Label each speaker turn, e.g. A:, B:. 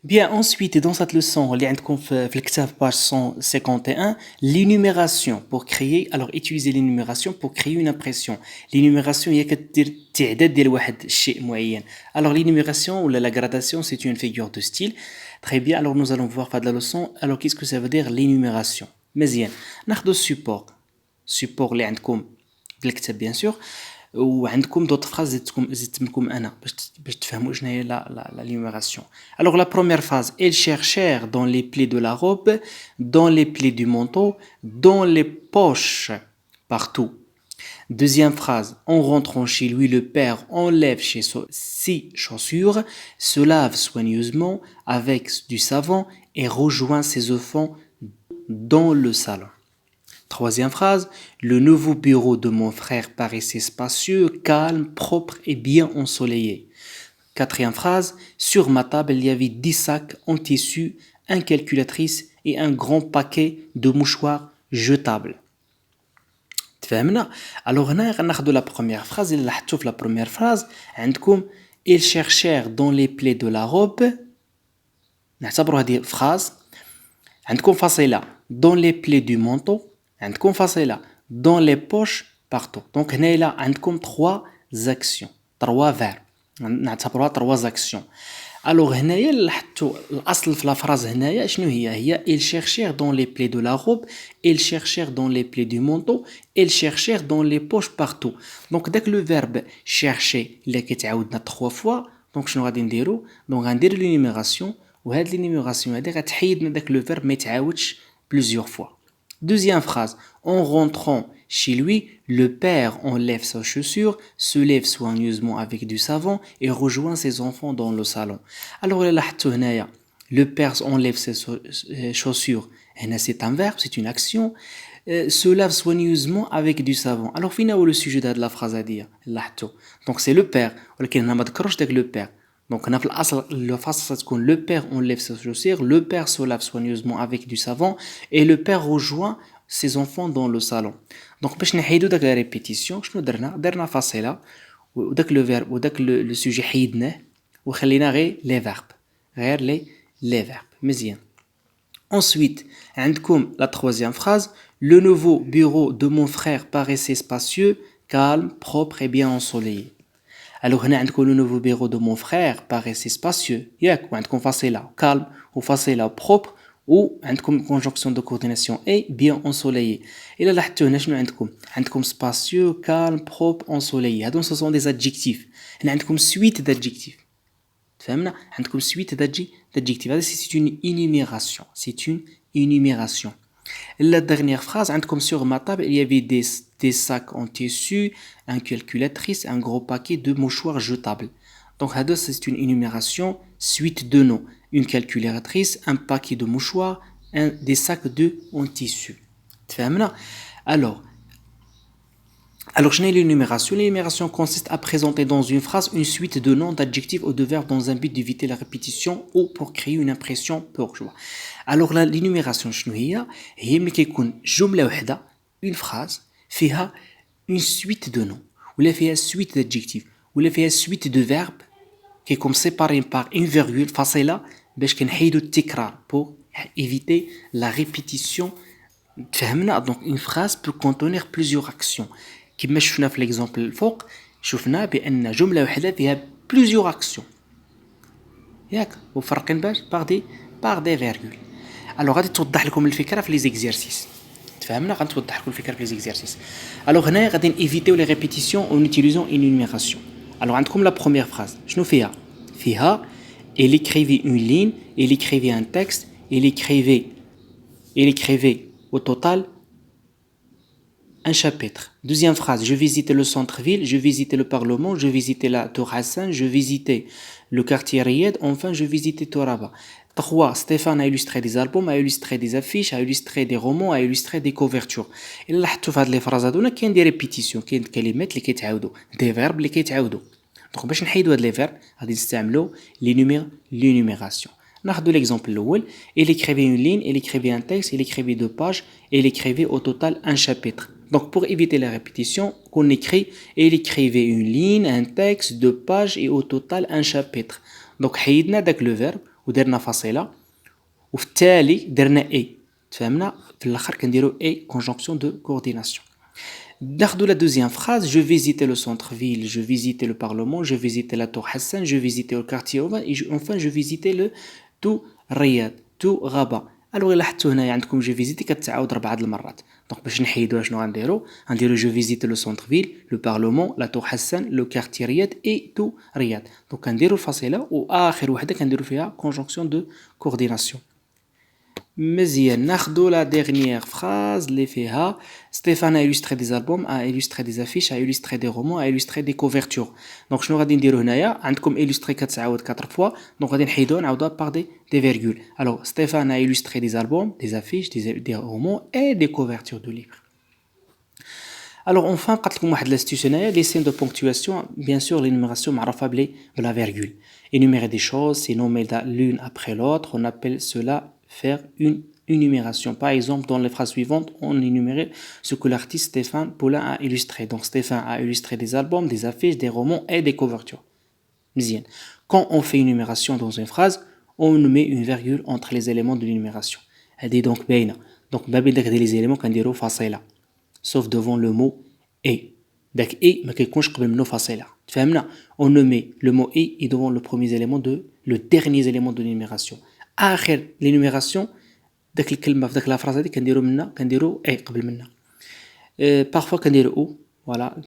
A: Bien, ensuite, dans cette leçon, اللي عندكم في الكتاب page 151, l'énumération pour créer, alors utilisez l'énumération pour créer une impression. L'énumération هي كدير تعداد ديال واحد الشيء معين. Alors l'énumération ou la gradation, c'est une figure de style. Très bien, alors nous allons voir de la leçon. Alors qu'est-ce que ça veut dire l'énumération? مزيان. ناخذ support. Support اللي عندكم في الكتاب bien sûr. وعندكم d'autres phrases زدتكم لكم انا باش تفهموا شنو هي la l'énumération. Alors la première phrase, ils cherchèrent dans les plis de la robe, dans les plis du manteau, dans les poches, partout. Deuxième phrase, en rentrant chez lui, le père enlève ses chaussures, se lave soigneusement avec du savon et rejoint ses enfants dans le salon. Troisième phrase, le nouveau bureau de mon frère paraissait spacieux, calme, propre et bien ensoleillé. Quatrième phrase, sur ma table il y avait 10 sacs en tissu, une calculatrice et un grand paquet de mouchoirs jetables. تفهمنا؟ Alors هنا غناخدو la première phrase, اللي لاحظتو في la première phrase عندكم ils cherchèrent dans les plis de la robe. نعتبروا هذه phrase. عندكم فاصلة dans les plis du manteau. عندكم فاصلة dans les poches partout. Donc هنا عندكم 3 actions, 3 verbes. نعتبروها 3 actions. Alors هنايا لاحظتوا الاصل في لا فراز هنايا شنو هي ils cherchèrent dans les plis de la robe, ils cherchèrent dans les plis du manteau, ils cherchèrent dans les poches partout. Donc داك لو verbe chercher اللي كيتعاودنا 3 fois. Donc شنو غادي نديرو؟ دونك غندير لينيميراسيون وهاد لينيميراسيون هادي غتحيدنا داك لو verbe ما يتعاودش plusieurs fois. Deuxième phrase, en rentrant chez lui, le père enlève sa chaussure, se lève soigneusement avec du savon et rejoint ses enfants dans le salon. Alors, le père enlève ses chaussures. C'est un verbe, c'est une action. Se lave soigneusement avec du savon. Alors, finalement, le sujet de la phrase à dire. Donc, c'est le père. Le père. Donc, le phrase le père enlève ses chaussures, le père se lave soigneusement avec du savon et le père rejoint ses enfants dans le salon. Donc, باش نحيدو داك la répétition, شنو درنا فاصلة وداك le verbe وداك le sujet حيدناه وخلينا غير les verbes. غير les verbes. مزيان. Ensuite, عندكم la troisième phrase, le nouveau bureau de mon frère paraissait spacieux, calme, propre et bien ensoleillé. Alors هنا عندكم le nouveau bureau de mon frère paraissait spacieux. ياك وعندكم فاصلة calme وفاصلة propre وعندكم conjonction de coordination et bien ensoleillé. إلا لاحظتوا هنا شنو عندكم spacieux, calme, propre, ensoleillé. هادو ce sont des adjectifs. هنا عندكم suite d'adjectifs. فهمنا؟ عندكم suite d'adjectifs. هذا c'est une énumération. C'est une énumération. La dernière phrase, عندكم sur ma table, il y avait des sacs en tissu, une calculatrice, un gros paquet de mouchoirs jetables. Donc, c'est une énumération suite de noms. Une calculatrice, un paquet de mouchoirs, des sacs en tissu. Alors, je n'ai l'énumération. L'énumération consiste à présenter dans une phrase une suite de noms, d'adjectifs ou de verbes dans un but d'éviter la répétition ou pour créer une impression bourgeoise. Alors, l'énumération, هي ملي كيكون جملة واحدة, une phrase, فيها une suite de noms, ولا فيها suite d'adjectifs, ولا فيها suite de verbes, كيكون séparés par une virgule, فاصلة, باش كنحيدو التكرار, pour éviter la répétition. فهمنا؟ Donc, une phrase peut contenir plusieurs actions. كما شفنا في l'exemple الفوق شفنا بأن جملة واحدة فيها plusieurs actions ياك وفرقين باش par des virgules. alors غادي توضح لكم الفكرة في les exercices. تفهمنا؟ غنتوضح لكم الفكرة في les exercices. alors هنا غادي نيفيتيو les répétitions en utilisant une énumération. alors عندكم la première phrase شنو فيها il écrivait une ligne, il écrivait un texte, il écrivait au total un chapitre. Deuxième phrase, je visitais le centre-ville, je visitais le Parlement, je visitais la Tour Hassan, je visitais le quartier Riyad, enfin je visitais Toraba. 3. Stéphane a illustré des albums, a illustré des affiches, a illustré des romans, a illustré des couvertures. إلا لاحظتوا في هاد لي فراز هادونا كاين دي ريبيتيسيون, كاين كلمات اللي كيتعاودوا, دي فيرب اللي كيتعاودوا. دونك باش نحيدوا هاد لي فيرب غادي نستعملوا l'énumération. ناخذوا l'exemple الاول, il écrivait une ligne, il écrivait un texte, il écrivait 2 pages, et il écrivait au total un chapitre. Donc, pour éviter la répétition, qu'on écrit, il écrivait une ligne, un texte, 2 pages et au total un chapitre. Donc, حيدنا داك le verbe ودرنا فاصلة وفي التالي درنا اي تفهمنا في الاخر كنديرو اي كونجونكسيون دو كورديناسيون. ناخدو لا دوزيام phrase je visitais le centre-ville, je visitais le parlement, je visitais la tour Hassan, je visitais le quartier Oman et enfin je visitais le tout Riyad tout Rabat. الوغ الا لاحظتوا هنايا عندكم جو فيزيتي كتعاود 4 المرات. دونك باش نحيدوها شنو غنديرو جو فيزيتي لو سونتر فيل لو بارلمون لا تور حسان لو كارتي رياض اي تو رياض. دونك كنديرو الفاصله واخر وحده كنديرو فيها كونجونكسيون دو كورديناسيون. مزيان ناخدو لا ديرنيير فراز اللي فيها ستيفان a illustré des albums, a illustré des affiches, a illustré des romans, a illustré des couvertures. دونك شنو غادي نديرو هنايا عندكم illustré كتعاود 4 فوا دونك غادي نحيدوها نعاودوها باغ دي فيرغول. alors Stéphane a illustré des albums, des affiches, des romans et des couvertures de livres. Alors enfin بقات لكم واحد l'astuce هنايا les signes de ponctuation. bien sûr l'énumération معروفه بلا virgule. énumérer des choses c'est nommer l'une après l'autre, on appelle cela faire une énumération. Par exemple, dans les phrases suivantes, on énumérait ce que l'artiste Stéphane Poulain a illustré. Donc Stéphane a illustré des albums, des affiches, des romans et des couvertures. Mzien. Quand on fait une énumération dans une phrase, on met une virgule entre les éléments de l'énumération. Elle dit donc baina. Donc les éléments qu'on dirait fasila. Sauf devant le mot et. Donc et ما كيكونش قبل منه فاصلة. تفهمنا؟ On met le mot et devant le premier élément le dernier élément de l'énumération. اخر لينوميراسيون داك الكلمه في داك لا فراز هذيك كنديرو اي قبل منها. بارفوا كنديرو او فوالا